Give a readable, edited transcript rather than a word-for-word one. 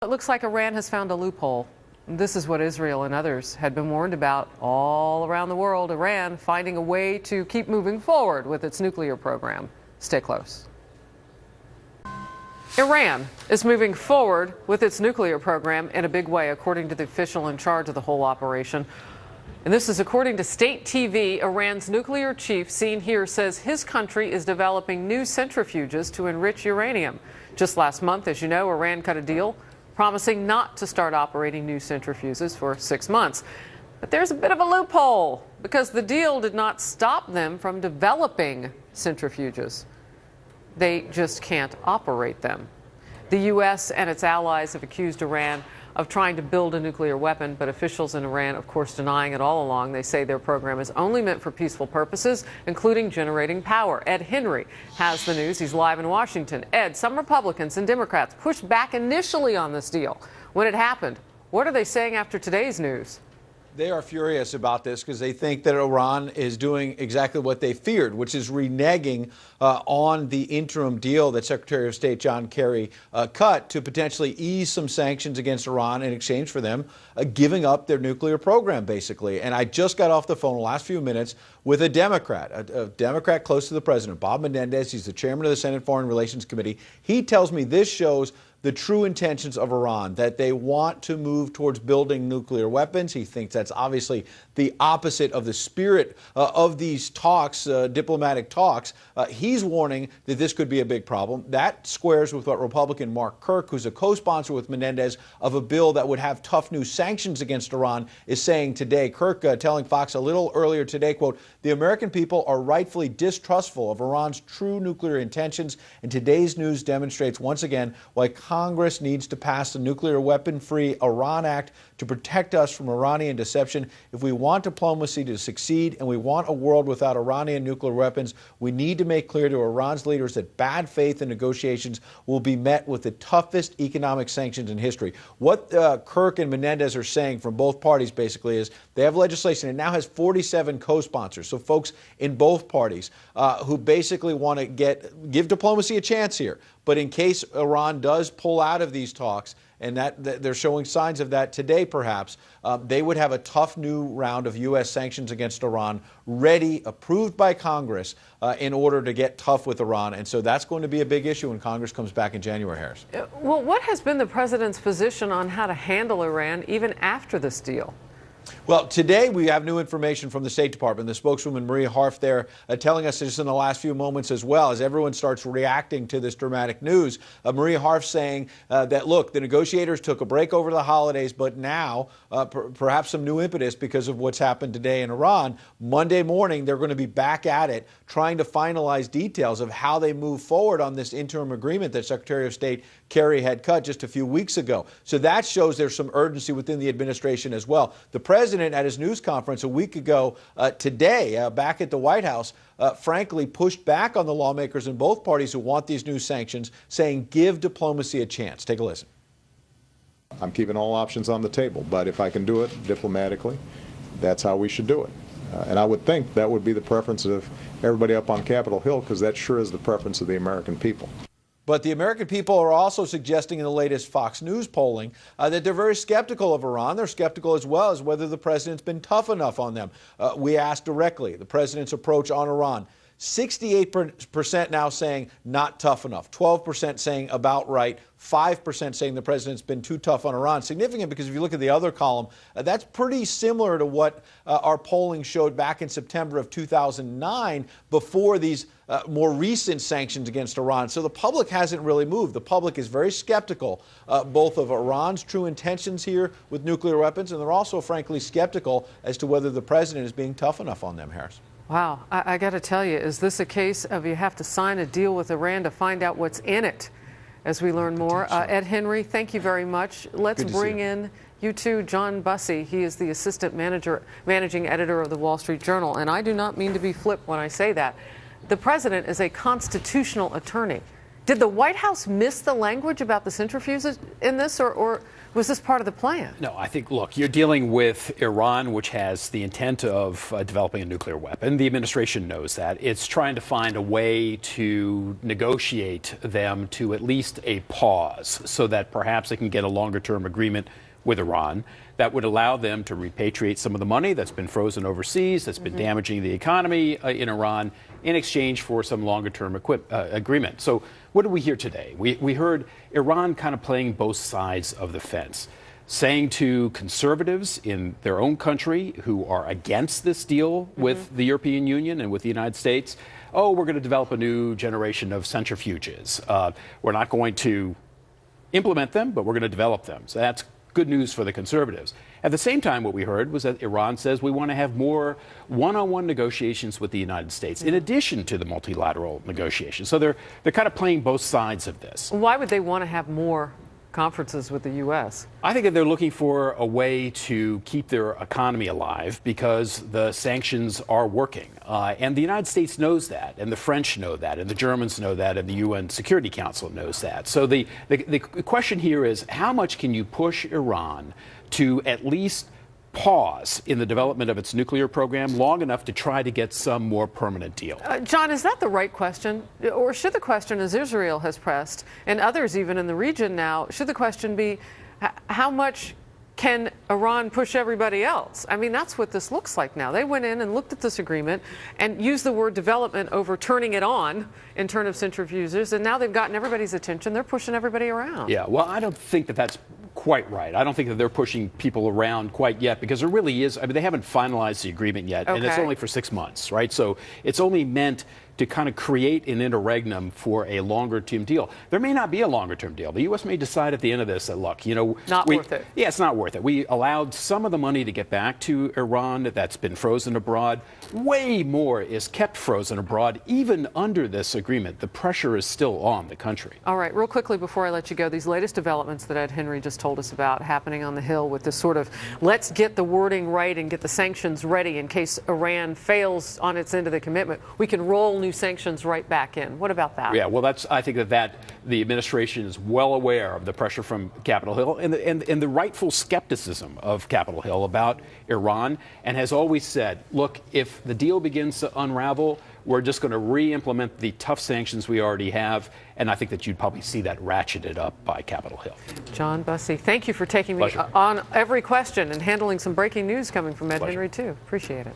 It looks like Iran has found a loophole. This is what Israel and others had been warned about all around the world. Iran finding a way to keep moving forward with its nuclear program. Stay close. Iran is moving forward with its nuclear program in a big way, according to the official in charge of the whole operation. And this is according to state TV. Iran's nuclear chief, seen here, says his country is developing new centrifuges to enrich uranium. Just last month, as you know, Iran cut a deal promising not to start operating new centrifuges for 6 months. But there's a bit of a loophole because the deal did not stop them from developing centrifuges. They just can't operate them. The U.S. and its allies have accused Iran of trying to build a nuclear weapon, but officials in Iran, of course, denying it all along. They say their program is only meant for peaceful purposes, including generating power. Ed Henry has the news. He's live in Washington. Ed, some Republicans and Democrats pushed back initially on this deal. When it happened, what are they saying after today's news? They are furious about this because they think that Iran is doing exactly what they feared, which is reneging on the interim deal that Secretary of State John Kerry cut to potentially ease some sanctions against Iran in exchange for them giving up their nuclear program, basically. And I just got off the phone the last few minutes with a Democrat close to the president, Bob Menendez. He's the chairman of the Senate Foreign Relations Committee. He tells me this shows the true intentions of Iran, that they want to move towards building nuclear weapons. He thinks that's obviously the opposite of the spirit of these talks, diplomatic talks. He's warning that this could be a big problem. That squares with what Republican Mark Kirk, who's a co-sponsor with Menendez of a bill that would have tough new sanctions against Iran, is saying today. Kirk telling Fox a little earlier today, quote, "The American people are rightfully distrustful of Iran's true nuclear intentions, and today's news demonstrates once again why Congress needs to pass the Nuclear Weapon-Free Iran Act to protect us from Iranian deception. If we want diplomacy to succeed and we want a world without Iranian nuclear weapons, we need to make clear to Iran's leaders that bad faith in negotiations will be met with the toughest economic sanctions in history." What Kirk and Menendez are saying from both parties basically is they have legislation. It now has 47 co-sponsors, so folks in both parties who basically want to give diplomacy a chance here. But in case Iran does pull out of these talks, and that they're showing signs of that today perhaps, they would have a tough new round of U.S. sanctions against Iran ready, approved by Congress in order to get tough with Iran. And so that's going to be a big issue when Congress comes back in January, Harris. Well, what has been the president's position on how to handle Iran even after this deal? Well, today we have new information from the State Department. The spokeswoman Maria Harf there telling us just in the last few moments as well, as everyone starts reacting to this dramatic news. Maria Harf saying that, look, the negotiators took a break over the holidays, but now perhaps some new impetus because of what's happened today in Iran. Monday morning, they're going to be back at it, trying to finalize details of how they move forward on this interim agreement that Secretary of State Kerry had cut just a few weeks ago. So that shows there's some urgency within the administration as well. The president at his news conference a week ago today, back at the White House, frankly pushed back on the lawmakers in both parties who want these new sanctions, saying give diplomacy a chance. Take a listen. I'm keeping all options on the table, but if I can do it diplomatically, that's how we should do it. And I would think that would be the preference of everybody up on Capitol Hill, because that sure is the preference of the American people. But the American people are also suggesting in the latest Fox News polling that they're very skeptical of Iran. They're skeptical as well as whether the president's been tough enough on them. We asked directly the president's approach on Iran. 68% now saying not tough enough, 12% saying about right, 5% saying the president's been too tough on Iran. Significant because if you look at the other column, that's pretty similar to what our polling showed back in September of 2009 before these more recent sanctions against Iran. So the public hasn't really moved. The public is very skeptical both of Iran's true intentions here with nuclear weapons, and they're also frankly skeptical as to whether the president is being tough enough on them, Harris. Wow, I got to tell you, is this a case of you have to sign a deal with Iran to find out what's in it? As we learn more, Ed Henry, thank you very much. Let's bring in you too, John Bussey. He is the assistant managing editor of the Wall Street Journal, and I do not mean to be flip when I say that. The president is a constitutional attorney. Did the White House miss the language about the centrifuges in this, or was this part of the plan? No, I think, look, you're dealing with Iran, which has the intent of developing a nuclear weapon. The administration knows that. It's trying to find a way to negotiate them to at least a pause so that perhaps they can get a longer-term agreement with Iran that would allow them to repatriate some of the money that's been frozen overseas, that's been damaging the economy in Iran, in exchange for some longer-term agreement. So what did we hear today? We heard Iran kind of playing both sides of the fence, saying to conservatives in their own country who are against this deal with the European Union and with the United States, oh, we're going to develop a new generation of centrifuges. We're not going to implement them, but we're going to develop them. So that's good news for the conservatives. At the same time, what we heard was that Iran says we want to have more one-on-one negotiations with the United States in addition to the multilateral negotiations. So they're kind of playing both sides of this. Why would they want to have more conferences with the U.S.? I think that they're looking for a way to keep their economy alive because the sanctions are working. And the United States knows that, and the French know that, and the Germans know that, and the UN Security Council knows that. So the question here is, how much can you push Iran to at least pause in the development of its nuclear program long enough to try to get some more permanent deal? John, is that the right question? Or should the question, as Israel has pressed, and others even in the region now, should the question be, how much can Iran push everybody else? I mean, that's what this looks like now. They went in and looked at this agreement and used the word development over turning it on in terms of centrifuges, and now they've gotten everybody's attention. They're pushing everybody around. Yeah, well, I don't think that that's quite right. I don't think that they're pushing people around quite yet because there really is, I mean, they haven't finalized the agreement yet, and it's only for 6 months, right? So it's only meant to kind of create an interregnum for a longer-term deal. There may not be a longer-term deal. The U.S. may decide at the end of this that, look, you know, not worth it. Yeah, it's not worth it. We allowed some of the money to get back to Iran that's been frozen abroad. Way more is kept frozen abroad, even under this agreement. The pressure is still on the country. All right, real quickly before I let you go, these latest developments that Ed Henry just told us about happening on the Hill with this sort of, let's get the wording right and get the sanctions ready in case Iran fails on its end of the commitment. We can roll new sanctions right back in. What about that? Yeah, well, I think that the administration is well aware of the pressure from Capitol Hill and the rightful skepticism of Capitol Hill about Iran, and has always said, look, if the deal begins to unravel, we're just going to re-implement the tough sanctions we already have, and I think that you'd probably see that ratcheted up by Capitol Hill. John Bussey, thank you for taking me Pleasure. on every question and handling some breaking news coming from Ed Henry, too. Appreciate it.